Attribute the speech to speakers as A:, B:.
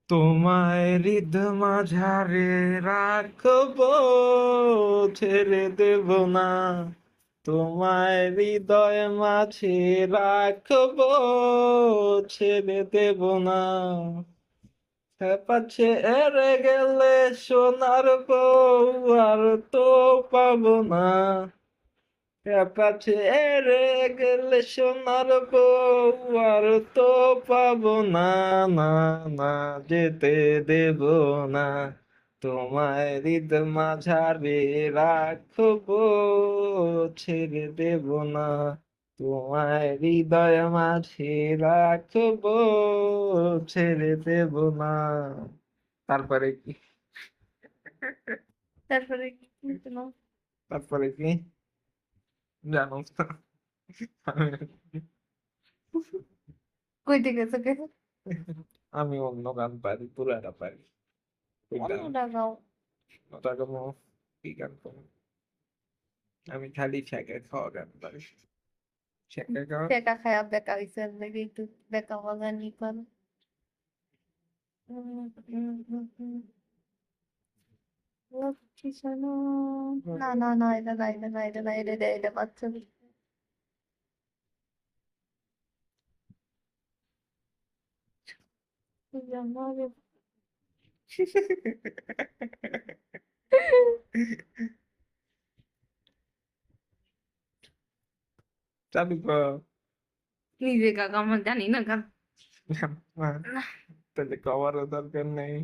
A: তোমায় হৃদ মাঝারে রাখবো, ছেড়ে দেব না। তোমায় হৃদয় মাঝে রাখবো, ছেড়ে দেব না। পাচ্ছে এরে গেলে সোনার বউ আর তো পাবো না। পাচ্ছে এরে গেলে সোনার বউ আর তো পাবো না। না, না, যেতে দেব না। তোমায় হৃদ মাঝারে রাখবো, ছেড়ে দেব না। তোমায় হৃদয় মাঝে রাখবো, ছেড়ে দেব না। তারপরে কি?
B: তারপরে কি শুনো?
A: তারপরে কি জানো তো?
B: কইতে গেছো কে?
A: আমি অন্য গান পারি, পুরাটা পারি। ওই গান
B: অন্যটা গাও।
A: ওটা কোনো কি গান করবো? আমি খালি ছ্যাঁকা খাওয়া গান পারি। ছ্যাঁকা খাওয়া।
B: টেকা খায়া বেকা হইছে দেখি একটু বেকা বাগানি কর। লক্ষ্মী শোনো। না না না, এটা না, এটা না, এটা না, এটা বাচ্চা।
A: চালু কর।
B: নিজে কাকা আমার জানি না গান।
A: না, তাহলে কভারও দরকার নেই।